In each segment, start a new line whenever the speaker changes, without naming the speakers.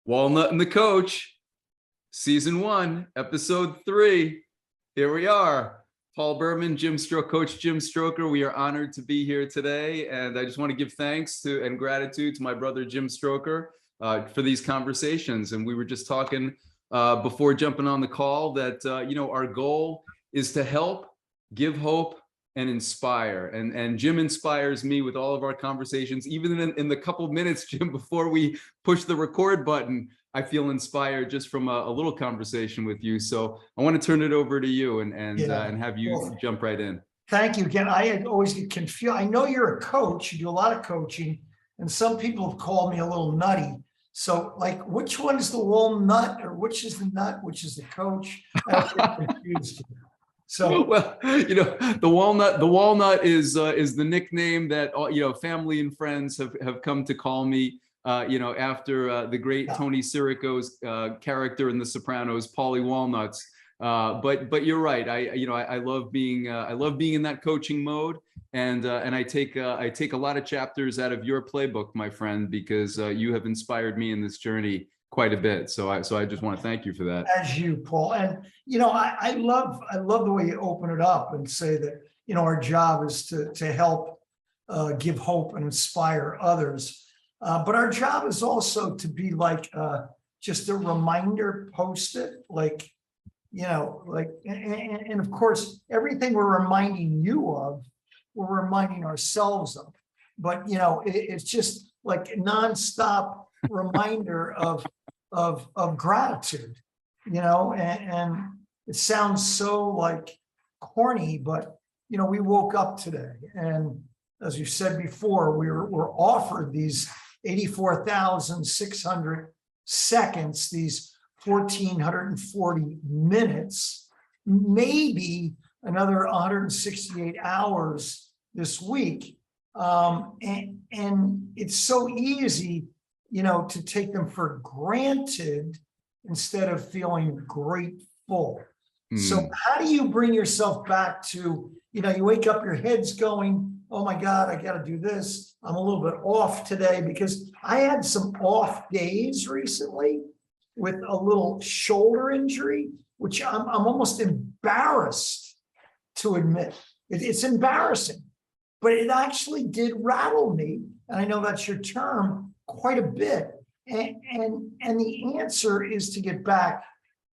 Walnut and the Coach, Season 1, Episode 3. Here we are. Paul Behrman, Coach Jim Stroker. We are honored to be here today, and I just want to give thanks to and gratitude to my brother Jim Stroker for these conversations. And we were just talking before jumping on the call that our goal is to help, give hope, and inspire. And Jim inspires me with all of our conversations. Even in the couple minutes, Jim, before we push the record button, I feel inspired just from a little conversation with you. So I want to turn it over to you and have you jump right in.
Thank you again. I always get confused. I know you're a coach, you do a lot of coaching, and some people have called me a little nutty. So like, which one is the walnut, or which is the nut, which is the coach? I get confused. So
well, the walnut is the nickname that family and friends have come to call me. After the great Tony Sirico's character in The Sopranos, Paulie Walnuts. But you're right. I love being in that coaching mode, and I take a lot of chapters out of your playbook, my friend, because you have inspired me in this journey quite a bit. So I just want to thank you for that.
As you, Paul, and I love the way you open it up and say that our job is to help give hope and inspire others. But our job is also to be like just a reminder post-it, and of course, everything we're reminding you of, we're reminding ourselves of. But it's just like a nonstop reminder of gratitude, and it sounds so like corny, but we woke up today, and as you said before, we're offered these 84,600 seconds, these 1,440 minutes, maybe another 168 hours this week. And it's so easy, to take them for granted instead of feeling grateful. So how do you bring yourself back to, you wake up, your head's going, oh my God, I got to do this. I'm a little bit off today, because I had some off days recently with a little shoulder injury, which I'm almost embarrassed to admit. It's embarrassing, but it actually did rattle me. And I know that's your term, quite a bit. And the answer is to get back,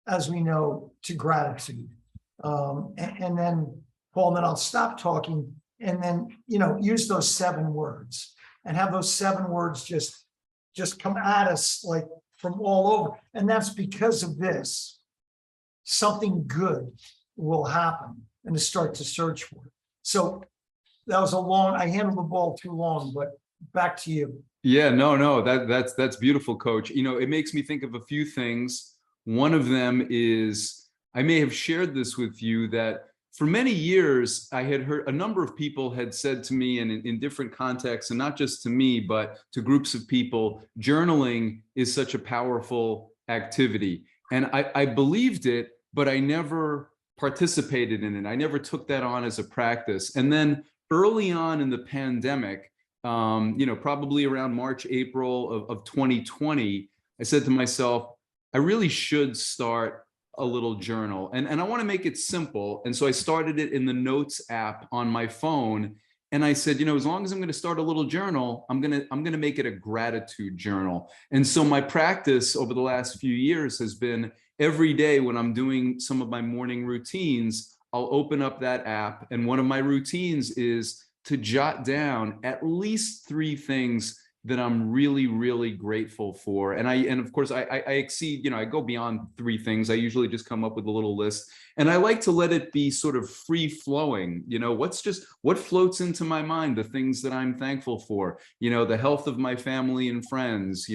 as we know, to gratitude. And then, Paul, then I'll stop talking, and then, use those 7 words, and have those 7 words just come at us like from all over. And that's because of this. Something good will happen, and to start to search for it. So that was I handled the ball too long, but back to you.
Yeah, no, that's beautiful, Coach. It makes me think of a few things. One of them is, I may have shared this with you, that for many years, I had heard a number of people had said to me, and in different contexts, and not just to me, but to groups of people, journaling is such a powerful activity. And I believed it, but I never participated in it. I never took that on as a practice. And then early on in the pandemic, probably around March, April of 2020, I said to myself, I really should start a little journal, and I want to make it simple. And so I started it in the Notes app on my phone. And I said, as long as I'm going to start a little journal, I'm going to make it a gratitude journal. And so my practice over the last few years has been, every day when I'm doing some of my morning routines, I'll open up that app. And one of my routines is to jot down at least 3 things that I'm really, really grateful for. And of course I exceed, I go beyond 3 things. I usually just come up with a little list, and I like to let it be sort of free flowing. What floats into my mind, the things that I'm thankful for, the health of my family and friends,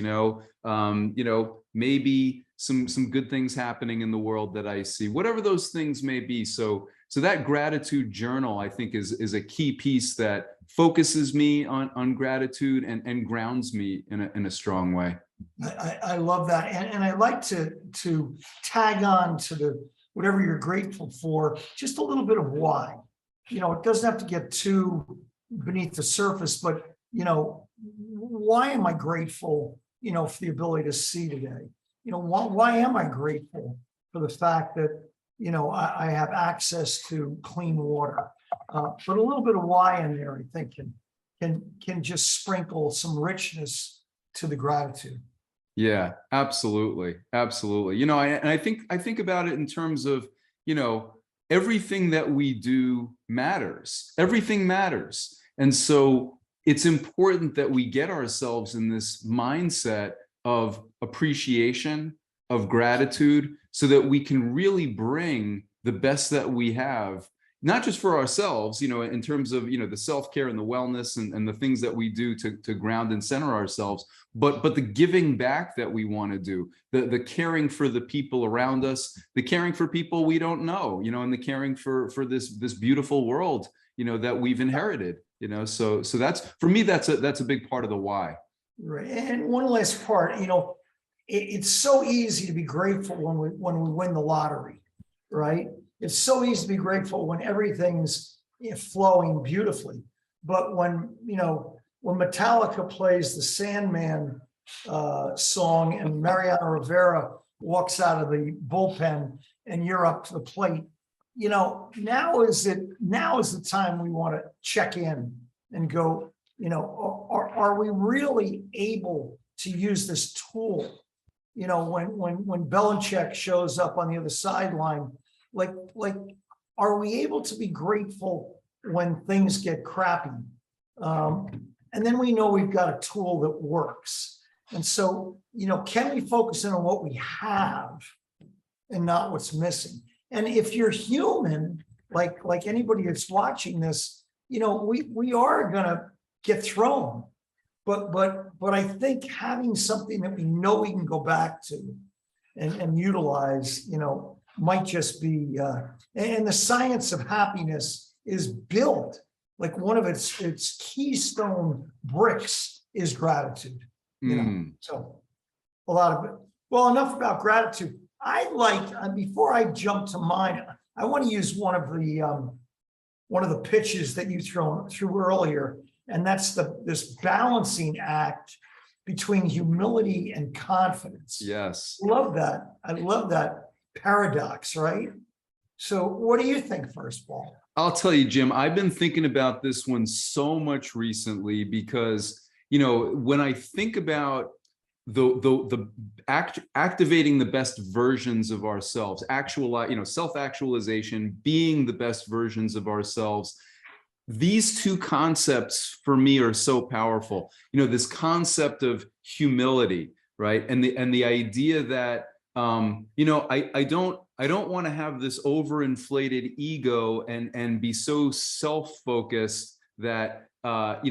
maybe some good things happening in the world that I see, whatever those things may be. So that gratitude journal, I think, is a key piece that focuses me on gratitude and grounds me in a strong way.
I love that. And I like to tag on to whatever you're grateful for, just a little bit of why. It doesn't have to get too beneath the surface, but why am I grateful for the ability to see today. Why am I grateful for the fact that, I have access to clean water? But a little bit of why in there, I think, can just sprinkle some richness to the gratitude.
Yeah, absolutely. Absolutely. I think about it in terms of, everything that we do matters. Everything matters. And so it's important that we get ourselves in this mindset of appreciation, of gratitude, so that we can really bring the best that we have, not just for ourselves, in terms of, the self-care and the wellness and the things that we do to ground and center ourselves, but the giving back that we want to do, the caring for the people around us, the caring for people we don't know, and the caring for this beautiful world, that we've inherited, so that's, for me, that's a big part of the why.
Right. And one last part, it's so easy to be grateful when we win the lottery, right? It's so easy to be grateful when everything's flowing beautifully. But when Metallica plays the Sandman song and Mariano Rivera walks out of the bullpen and you're up to the plate, now is the time we want to check in and go, are we really able to use this tool? When Belichick shows up on the other sideline, like, are we able to be grateful when things get crappy? And then we know we've got a tool that works. And so, can we focus in on what we have and not what's missing? And if you're human, like anybody that's watching this, we are gonna get thrown. But I think having something that we know we can go back to and utilize, might just be, and the science of happiness is built, like one of its keystone bricks is gratitude. So a lot of it. Well, enough about gratitude. Before I jump to mine, I want to use one of the pitches that you threw earlier, and that's this balancing act between humility and confidence.
Yes.
Love that. I love that paradox, right? So what do you think first, Paul?
I'll tell you, Jim, I've been thinking about this one so much recently because, when I think about activating the best versions of ourselves, self-actualization, being the best versions of ourselves, these two concepts for me are so powerful. This concept of humility, right? And the idea that, I don't want to have this overinflated ego and be so self-focused that, that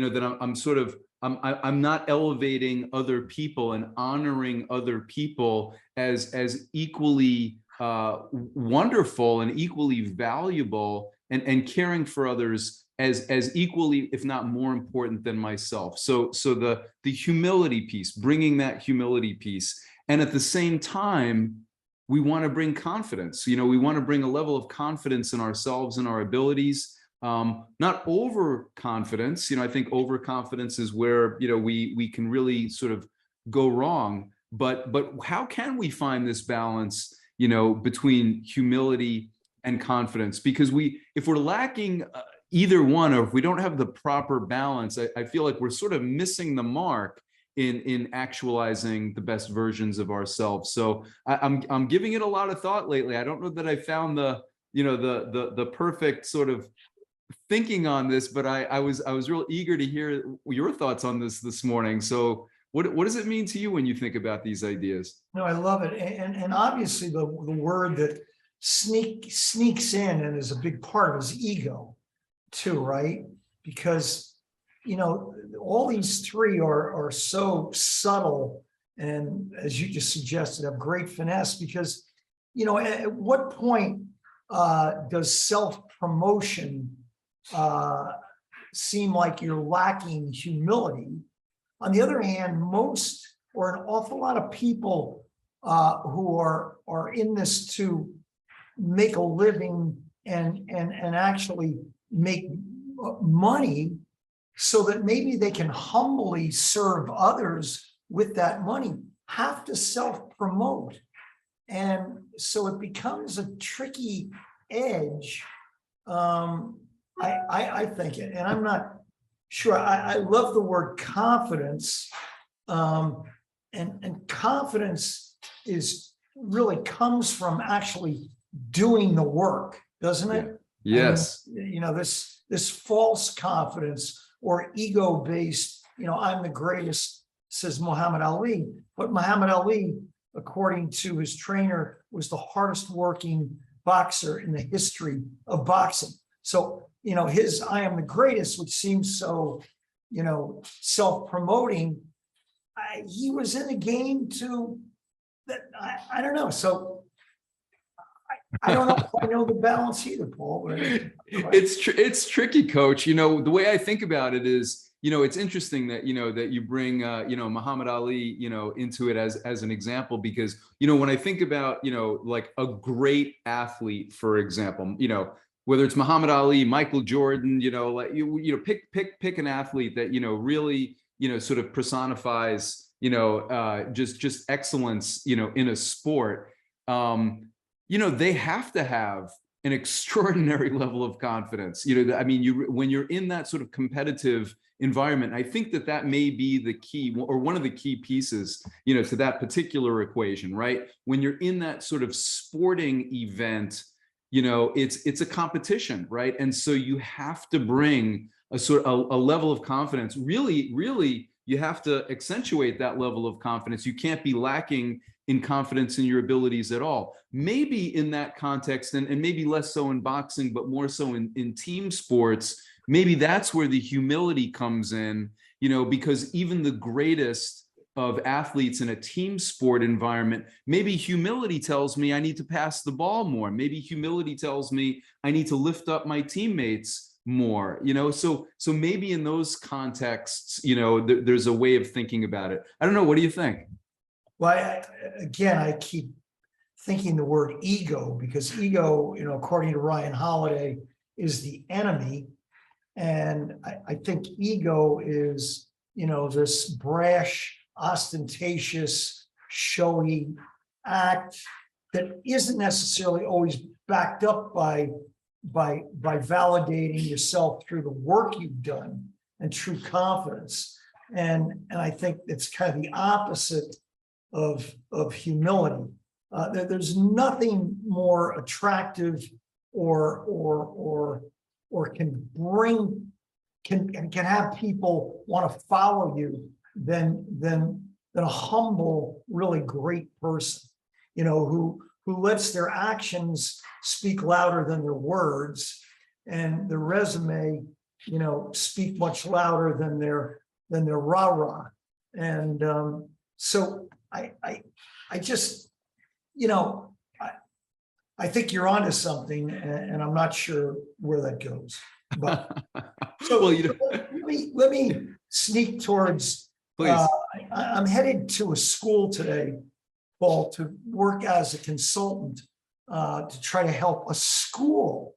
I'm not elevating other people and honoring other people as equally wonderful and equally valuable, and caring for others as equally, if not more important than myself. So the humility piece, bringing that humility piece, and at the same time, we want to bring confidence. We want to bring a level of confidence in ourselves and our abilities. Not overconfidence. I think overconfidence is where we can really sort of go wrong. But how can we find this balance, between humility and confidence? Because if we're lacking either one, or if we don't have the proper balance, I feel like we're sort of missing the mark in actualizing the best versions of ourselves. So I'm giving it a lot of thought lately. I don't know that I found the perfect sort of thinking on this, but I was real eager to hear your thoughts on this morning. So what does it mean to you when you think about these ideas?
No, I love it. And obviously the word that sneaks in and is a big part of his ego too, right? Because, all these three are so subtle, and as you just suggested, have great finesse, because, at what point does self-promotion seem like you're lacking humility? On the other hand, most or an awful lot of people who are in this to make a living and actually make money so that maybe they can humbly serve others with that money have to self-promote. And so it becomes a tricky edge. I think it, and I'm not sure. I love the word confidence. And confidence is really comes from actually doing the work, doesn't it?
Yes.
This false confidence or ego-based, I'm the greatest, says Muhammad Ali. But Muhammad Ali, according to his trainer, was the hardest working boxer in the history of boxing. So, his I am the greatest, which seems so, self-promoting, he was in the game to that. I don't know. So I don't know if I know the balance either, Paul.
It's tricky, Coach. The way I think about it is, it's interesting that that you bring Muhammad Ali into it as an example, because when I think about like a great athlete, for example, whether it's Muhammad Ali, Michael Jordan, like pick an athlete that really sort of personifies just excellence in a sport. They have to have an extraordinary level of confidence. When you're in that sort of competitive environment, I think that may be the key, or one of the key pieces, to that particular equation, right? When you're in that sort of sporting event, it's a competition, right? And so you have to bring a level of confidence. Really, you have to accentuate that level of confidence. You can't be lacking in confidence in your abilities at all. Maybe in that context, and maybe less so in boxing, but more so in team sports, maybe that's where the humility comes in, because even the greatest of athletes in a team sport environment, maybe humility tells me I need to pass the ball more. Maybe humility tells me I need to lift up my teammates more, so maybe in those contexts, there's a way of thinking about it. I don't know. What do you think?
Well, I keep thinking the word ego, because ego, according to Ryan Holiday, is the enemy. And I think ego is, this brash, ostentatious, showy act that isn't necessarily always backed up by validating yourself through the work you've done and true confidence. And I think it's kind of the opposite of humility. There's nothing more attractive or can have people want to follow you than a humble, really great person, who lets their actions speak louder than their words, and the resume, speak much louder than their rah-rah. And so I just, I think you're onto something, and I'm not sure where that goes. But so let me sneak towards.
Please.
I'm headed to a school today, Paul, to work as a consultant to try to help a school,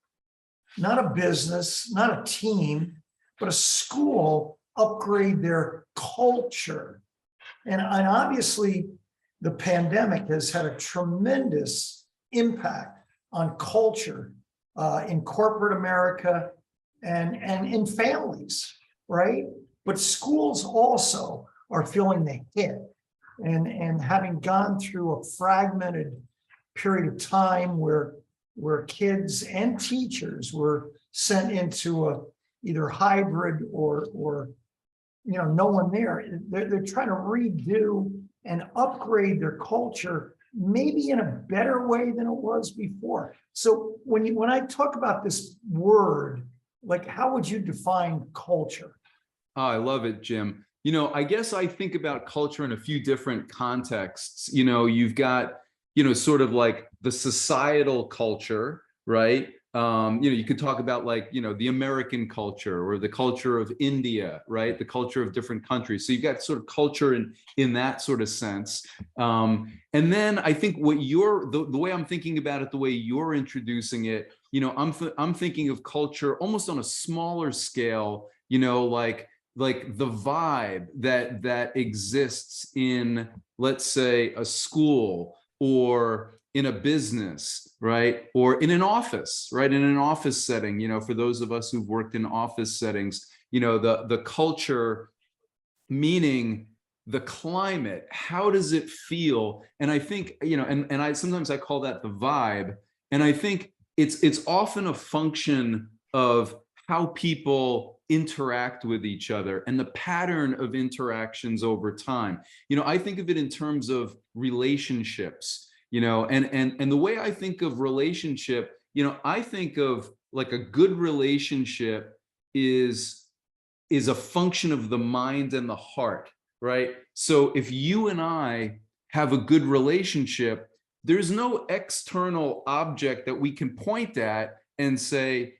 not a business, not a team, but a school upgrade their culture. And obviously, the pandemic has had a tremendous impact on culture in corporate America and in families, right? But schools also are feeling the hit. And having gone through a fragmented period of time where kids and teachers were sent into a either hybrid or no one there, they're trying to redo and upgrade their culture, maybe in a better way than it was before. So when I talk about this word, like, how would you define culture?
Oh, I love it, Jim. I guess I think about culture in a few different contexts. You've got, sort of like the societal culture, right? You could talk about like, the American culture or the culture of India, right? The culture of different countries. So you've got sort of culture in that sort of sense. And then I think what the way I'm thinking about it, the way you're introducing it, I'm thinking of culture almost on a smaller scale, like like the vibe that exists in, let's say, a school or in a business, right? Or in an office, right? In an office setting, for those of us who've worked in office settings, the culture, meaning the climate, how does it feel? And I think, and I sometimes I call that the vibe. And I think it's often a function of how people interact with each other and the pattern of interactions over time. I think of it in terms of relationships, and the way I think of relationship, I think of like a good relationship is a function of the mind and the heart, right? So if you and I have a good relationship, there's no external object that we can point at and say,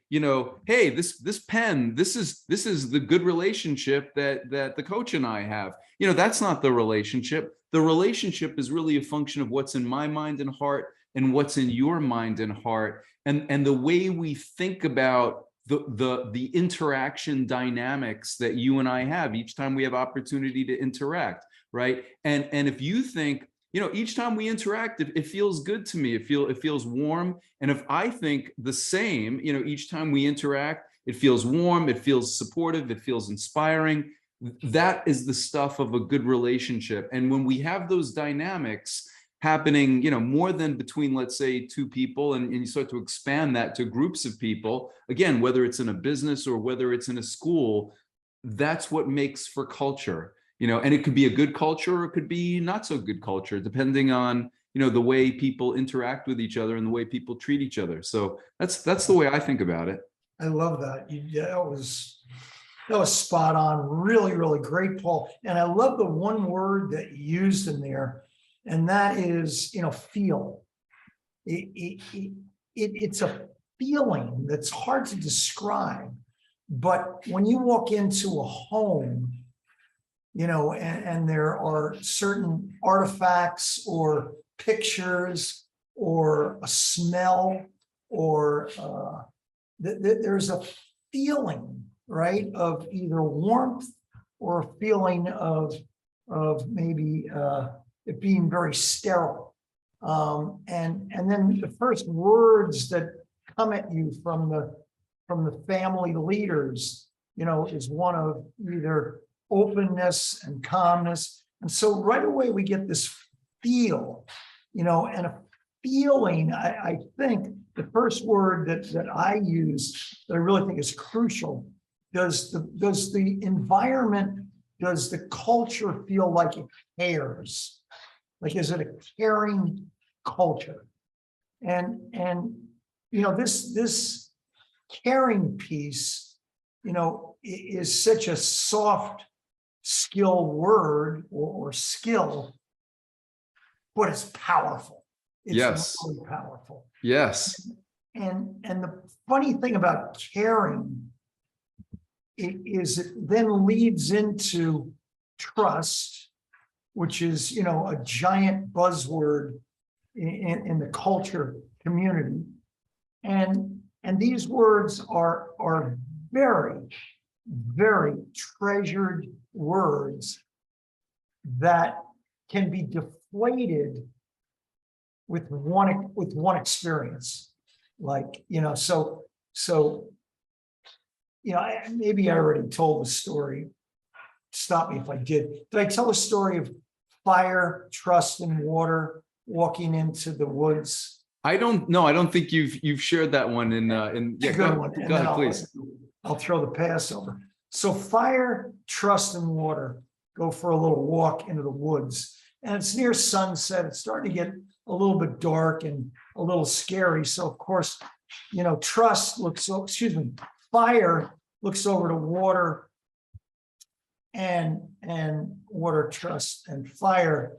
hey, this pen, this is the good relationship that the coach and I have. That's not the relationship. The relationship is really a function of what's in my mind and heart and what's in your mind and heart, and the way we think about the interaction dynamics that you and I have each time we have opportunity to interact, right? And if you think, each time we interact, it feels good to me. It feels warm. And if I think the same, each time we interact, it feels warm, it feels supportive, it feels inspiring. That is the stuff of a good relationship. And when we have those dynamics happening, more than between, let's say, two people, and you start to expand that to groups of people, again, whether it's in a business or whether it's in a school, that's what makes for culture. And it could be a good culture or it could be not so good culture, depending on, the way people interact with each other and the way people treat each other. So that's the way I think about it.
I love that. That was spot on. Really, really great, Paul. And I love the one word that you used in there, and that is, feel. It's a feeling that's hard to describe, but when you walk into a home, and there are certain artifacts or pictures or a smell or there's a feeling, right, of either warmth or a feeling of maybe it being very sterile. And then the first words that come at you from the family leaders, is one of either openness and calmness. And so right away we get this feel, and a feeling. I think the first word that I use that I really think is crucial, does the environment, does the culture feel like it cares? Like, is it a caring culture? And this caring piece, is such a soft skill word or skill, but it's powerful. It's
yes.
really powerful.
Yes.
And the funny thing about caring is it then leads into trust, which is, a giant buzzword in the culture community. And these words are very, very treasured words that can be deflated with one experience. Like, maybe I already told the story. Stop me if I did. Did I tell a story of fire, trust, and water walking into the woods?
I don't think you've shared that one yeah, go ahead, please.
I'll throw the pass over. So fire, trust, and water go for a little walk into the woods. And it's near sunset. It's starting to get a little bit dark and a little scary. So of course, fire looks over to water and water, trust, and fire.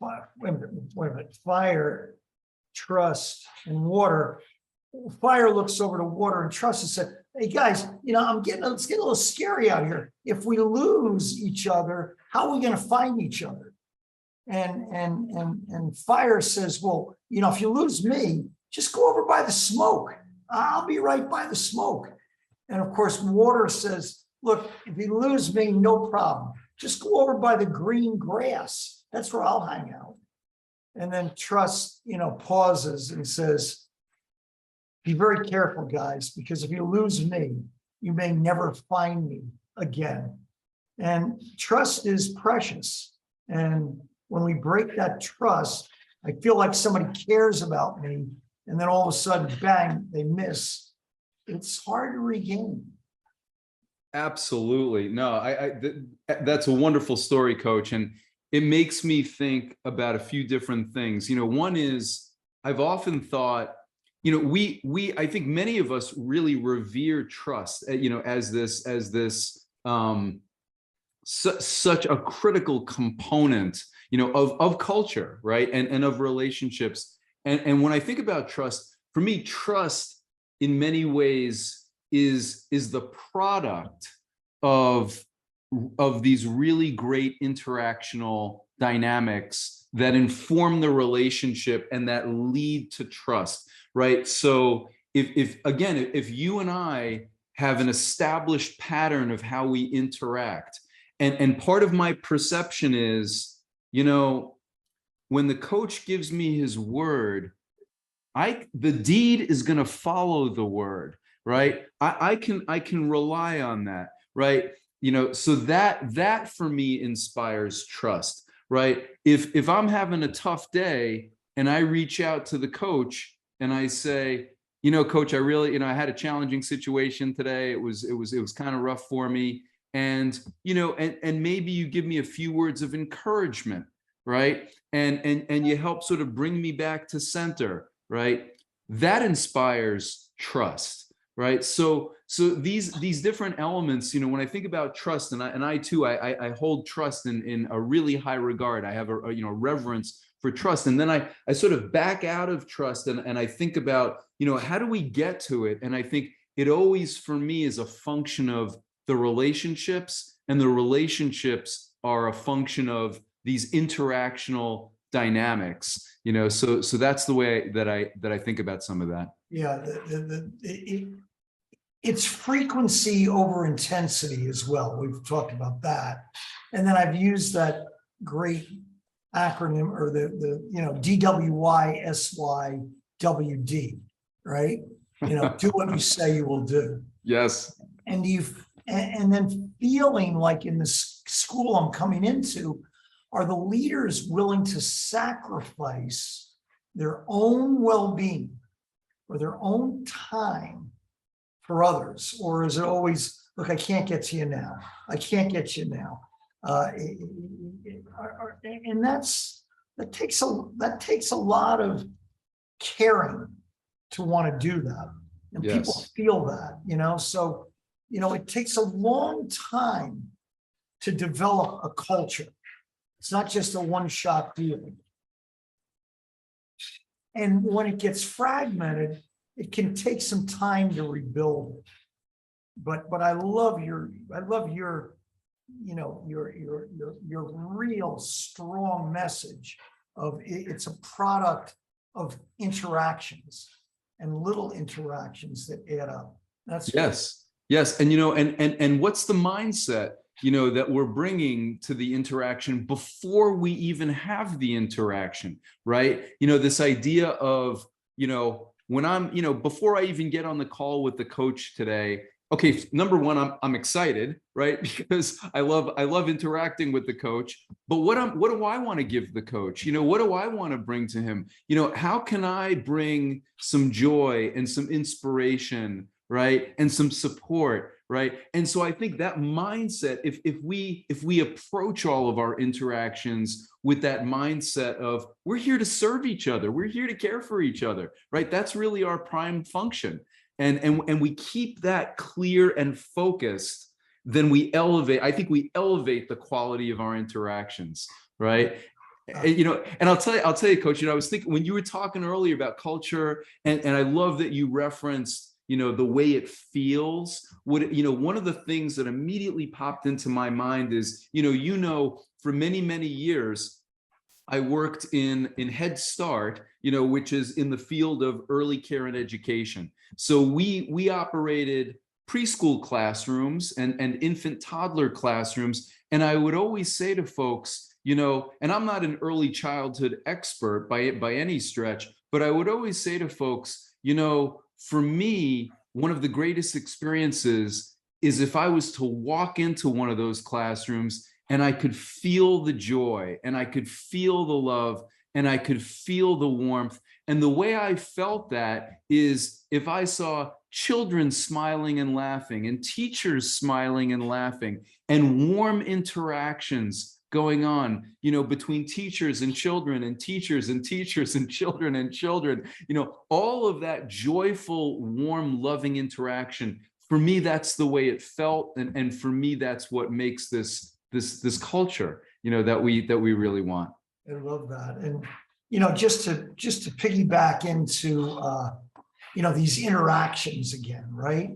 Wait a minute. Fire, trust, and water. Fire looks over to water and trust and said, hey guys, it's getting a little scary out here. If we lose each other, how are we going to find each other? And fire says, well, if you lose me, just go over by the smoke. I'll be right by the smoke. And of course, water says, look, if you lose me, no problem. Just go over by the green grass. That's where I'll hang out. And then trust, pauses and says, be very careful, guys, because if you lose me, you may never find me again. And trust is precious. And when we break that trust, I feel like somebody cares about me, and then all of a sudden, bang, they miss. It's hard to regain.
Absolutely. No, that's a wonderful story, Coach. And it makes me think about a few different things. One is, I've often thought, I think many of us really revere trust, as this such a critical component, of culture, right? And of relationships. And when I think about trust, for me, trust in many ways is the product of these really great interactional dynamics that inform the relationship and that lead to trust, right? So if you and I have an established pattern of how we interact, and part of my perception is, when the coach gives me his word, the deed is going to follow the word, right? I can rely on that, right? So that for me inspires trust, right? If I'm having a tough day and I reach out to the coach and I say, coach, I really, I had a challenging situation today. It was kind of rough for me. And, and maybe you give me a few words of encouragement, right? And you help sort of bring me back to center, right? That inspires trust, right? So these different elements, when I think about trust, and I too, I hold trust in a really high regard. I have a reverence for trust. And then I sort of back out of trust and I think about, how do we get to it? And I think it always, for me, is a function of the relationships, and the relationships are a function of these interactional dynamics, so that's the way that I think about some of that.
Yeah, it's frequency over intensity as well. We've talked about that. And then I've used that great acronym, or the DWYSYWD, right? Do what you say you will do.
Yes.
And then feeling like in the school I'm coming into, are the leaders willing to sacrifice their own well-being or their own time for others? Or is it always, look, I can't get to you now. I can't get you now. And that takes a lot of caring to want to do that. And
Yes.
People feel that, so, it takes a long time to develop a culture. It's not just a one-shot deal. And when it gets fragmented, it can take some time to rebuild it. But I love your real strong message of it's a product of interactions and little interactions that add up. That's
yes. And what's the mindset, that we're bringing to the interaction before we even have the interaction, right? This idea of, when I'm, before I even get on the call with the coach today, okay, number one, I'm excited, right? Because I love interacting with the coach, but what do I want to give the coach? What do I want to bring to him? How can I bring some joy and some inspiration, right? And some support, right? And so I think that mindset, if we approach all of our interactions with that mindset of, we're here to serve each other, we're here to care for each other, right? That's really our prime function. And we keep that clear and focused, then I think we elevate the quality of our interactions, right? And I'll tell you, Coach, I was thinking when you were talking earlier about culture, and I love that you referenced, the way it feels. One of the things that immediately popped into my mind is, for many, many years, I worked in Head Start, which is in the field of early care and education. So we operated preschool classrooms and infant toddler classrooms. And I would always say to folks, you know, and I'm not an early childhood expert by any stretch, but I would always say to folks, you know, for me, one of the greatest experiences is if I was to walk into one of those classrooms and I could feel the joy and I could feel the love and I could feel the warmth. And the way I felt that is if I saw children smiling and laughing and teachers smiling and laughing and warm interactions going on, you know, between teachers and children and teachers and teachers and children, you know, all of that joyful, warm, loving interaction. For me, that's the way it felt. And for me, that's what makes this culture, you know, that we really want.
I love that. And, you know, just to piggyback into, you know, these interactions again, right?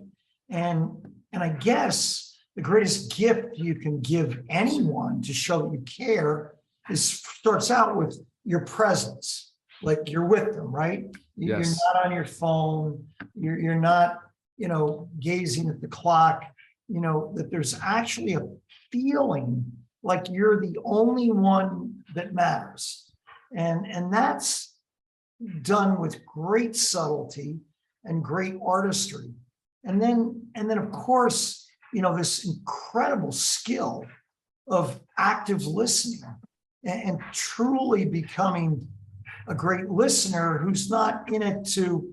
And I guess the greatest gift you can give anyone to show that you care starts out with your presence, like you're with them, right? You're
Yes.
not on your phone. You're not, you know, gazing at the clock, you know, that there's actually a feeling like you're the only one that matters. And that's done with great subtlety and great artistry. And then of course, you know, this incredible skill of active listening and truly becoming a great listener who's not in it to,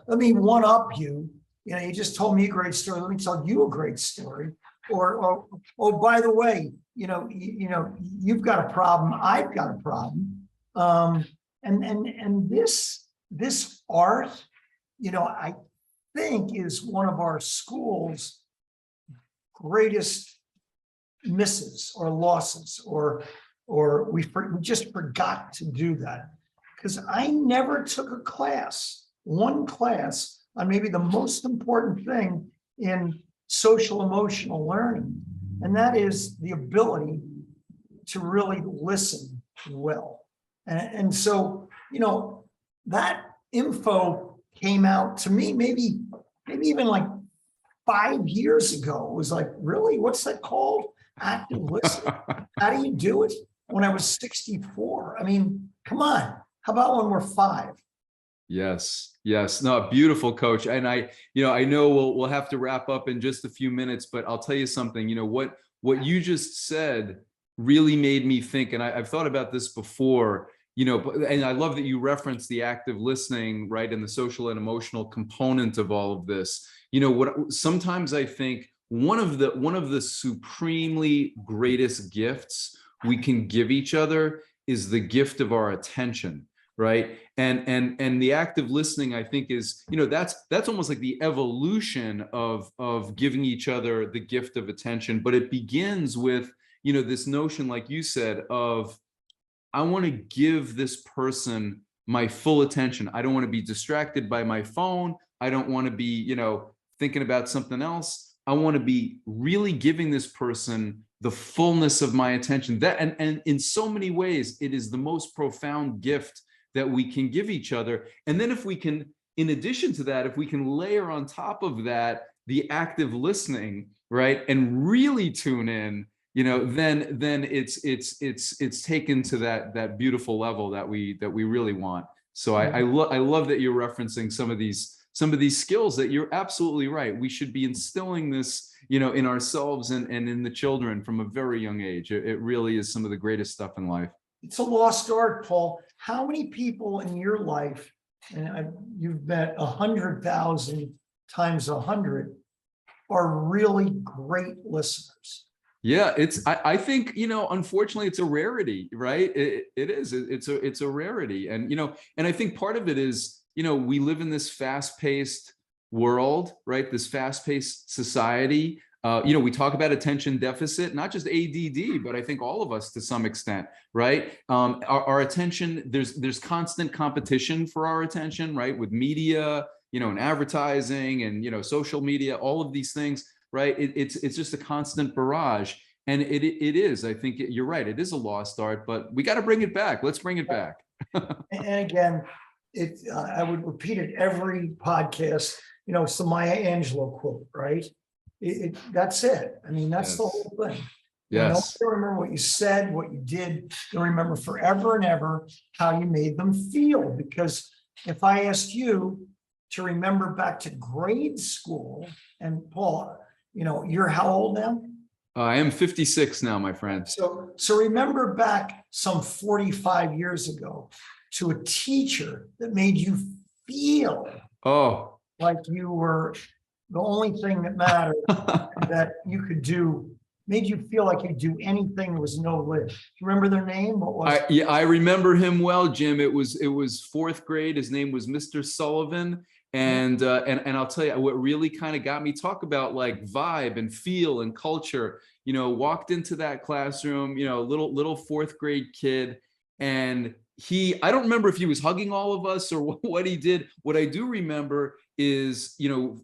let me one up you. You know, you just told me a great story. Let me tell you a great story. Or oh, by the way, you've got a problem. I've got a problem. And this art, you know, I think is one of our school's greatest misses or losses, or we just forgot to do that, because I never took one class on maybe the most important thing in social emotional learning, and that is the ability to really listen well. And so, you know, that info came out to me maybe even like 5 years ago. It was like, really, what's that called? Active listening. How do you do it? When I was 64. I mean, come on. How about when we're 5?
Yes. No, beautiful, Coach. And I know we'll have to wrap up in just a few minutes, but I'll tell you something. You know, what you just said really made me think, and I've thought about this before. You know, and I love that you referenced the active listening, right, and the social and emotional component of all of this. You know, what sometimes I think one of the supremely greatest gifts we can give each other is the gift of our attention, right? And the active listening, I think, is, you know, that's almost like the evolution of giving each other the gift of attention. But it begins with, you know, this notion, like you said, of I want to give this person my full attention. I don't want to be distracted by my phone. I don't want to be, you know, thinking about something else. I want to be really giving this person the fullness of my attention. That and in so many ways, it is the most profound gift that we can give each other. And then if we can, in addition to that, if we can layer on top of that the active listening, right, and really tune in, you know, then it's taken to that beautiful level that we really want. So I love that you're referencing some of these skills that you're absolutely right. We should be instilling this, you know, in ourselves and in the children from a very young age. It really is some of the greatest stuff in life.
It's a lost art, Paul. How many people in your life, and you've met 100,000 times 100, are really great listeners?
Yeah, I think, you know, unfortunately, it's a rarity, right? It is. It's a rarity. And, you know, and I think part of it is, you know, we live in this fast-paced world, right? This fast-paced society. You know, we talk about attention deficit, not just ADD, but I think all of us to some extent, right? Our attention, there's constant competition for our attention, right? With media, you know, and advertising and, you know, social media, all of these things. Right, it's just a constant barrage, and it is. I think you're right. It is a lost art, but we got to bring it back. Let's bring it back.
And again, I would repeat it every podcast. It's the Maya Angelou quote, right? That's it. I mean, that's the
Yes.
whole thing.
Yes.
Don't remember what you said, what you did. You'll remember forever and ever how you made them feel. Because if I asked you to remember back to grade school, and Paul, you're how old now?
I am 56 now, my friend.
So remember back some 45 years ago to a teacher that made you feel
Oh.
like you were the only thing that mattered, that you could do, made you feel like you'd do anything. There was no limit. Do you remember their name? What was it?
Yeah, I remember him well, Jim. It was fourth grade. His name was Mr. Sullivan. And I'll tell you what really kind of got me, talk about like vibe and feel and culture, walked into that classroom, little fourth grade kid. And I don't remember if he was hugging all of us or what he did. What I do remember is,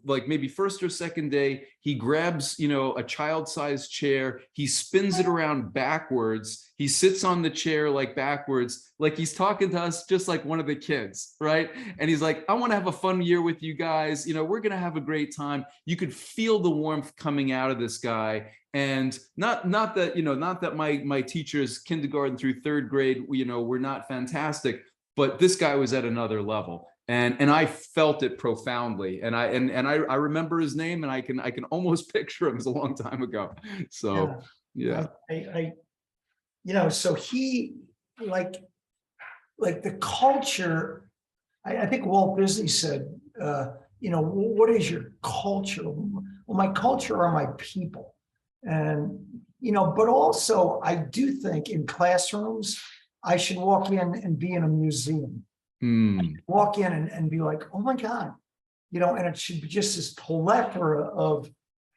like maybe first or second day, he grabs, a child-sized chair, he spins it around backwards, he sits on the chair like backwards, like he's talking to us just like one of the kids, right? And he's like, I want to have a fun year with you guys, we're going to have a great time. You could feel the warmth coming out of this guy. And not that my teachers, kindergarten through third grade, were not fantastic, but this guy was at another level. And I felt it profoundly, and I remember his name, and I can almost picture him. It was a long time ago. So yeah.
So he like the culture. I think Walt Disney said, what is your culture? Well, my culture are my people, and but also I do think in classrooms I should walk in and be in a museum. Walk in and be like, oh my God, and it should be just this plethora of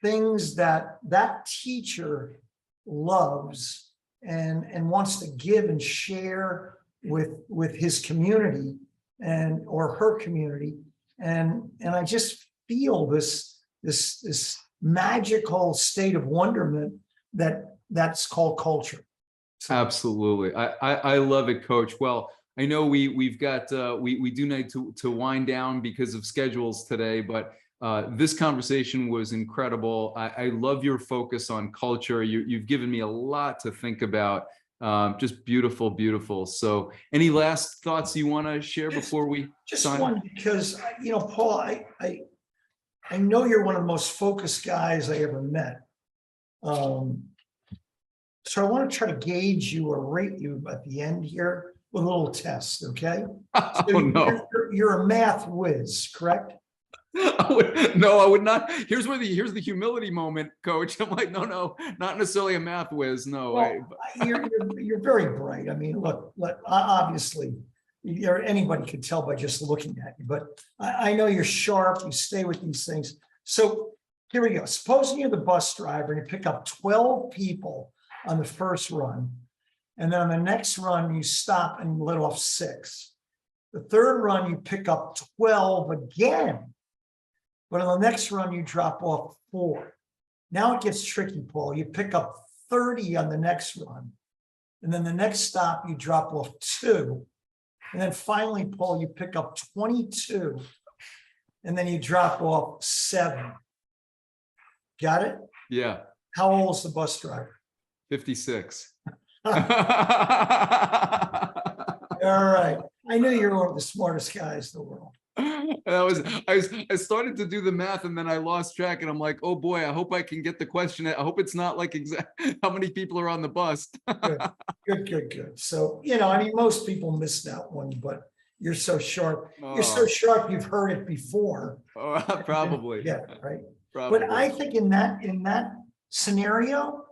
things that teacher loves and wants to give and share with his community or her community. And I just feel this magical state of wonderment that's called culture.
Absolutely. I love it, Coach. Well, I know we've got we do need to wind down because of schedules today, but this conversation was incredible. I love your focus on culture. You've given me a lot to think about. Just beautiful, beautiful. So, any last thoughts you want to share before we sign?
One, because Paul, I know you're one of the most focused guys I ever met. So I want to try to gauge you or rate you at the end here with a little test, okay? So
No.
You're a math whiz, correct?
No, I would not. Here's the humility moment, Coach. I'm like, no, not necessarily a math whiz. No,
well, you're very bright. I mean, look, obviously, anybody could tell by just looking at you. But I know you're sharp. You stay with these things. So here we go. Supposing you're the bus driver and you pick up 12 people on the first run, and then on the next run you stop and let off 6. The third run you pick up 12 again. But on the next run, you drop off 4. Now it gets tricky, Paul. You pick up 30 on the next run. And then the next stop, you drop off 2. And then finally, Paul, you pick up 22. And then you drop off 7. Got it?
Yeah.
How old is the bus driver?
56.
All right. I knew you were one of the smartest guys in the world.
I started to do the math and then I lost track, and I'm like, oh boy, I hope I can get the question. I hope it's not like how many people are on the bus.
Good. So, I mean, most people miss that one, but you're so sharp. You're so sharp, you've heard it before.
Oh, probably.
Yeah, right.
Probably.
But I think in that scenario,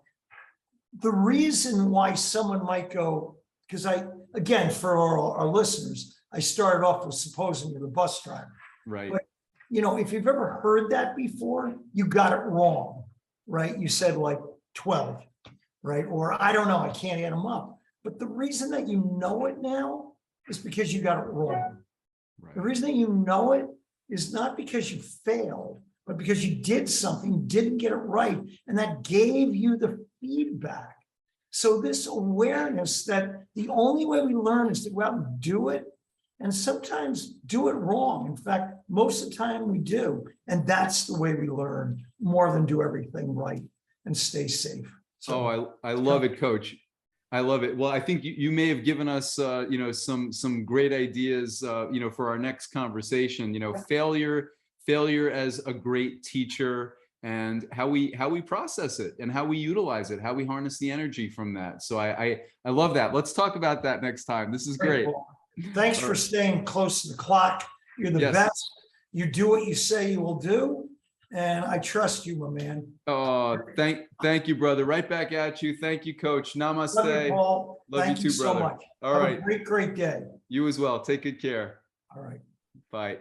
the reason why someone might go, because again, for our listeners, I started off with supposing you're the bus driver.
Right.
But, if you've ever heard that before, you got it wrong, right? You said like 12, right? Or I don't know, I can't add them up. But the reason that you know it now is because you got it wrong. Right. The reason that you know it is not because you failed, but because you did something, didn't get it right, and that gave you the feedback. So this awareness that the only way we learn is to go out and do it, and sometimes do it wrong. In fact, most of the time we do. And that's the way we learn, more than do everything right and stay safe. So,
I love it, Coach. I love it. Well, I think you may have given us, you know, some great ideas, you know, for our next conversation. You know, failure as a great teacher, and how we process it and how we utilize it, how we harness the energy from that. So I love that. Let's talk about that next time. This is great.
Cool. Thanks for staying close to the clock. You're the best. You do what you say you will do, and I trust you, my man.
Oh, thank you, brother. Right back at you. Thank you, Coach. Namaste.
Love you, Paul.
Love
Thank
you too,
so
brother.
much.
All
Have
right.
a great day.
You as well. Take good care.
All right.
Bye.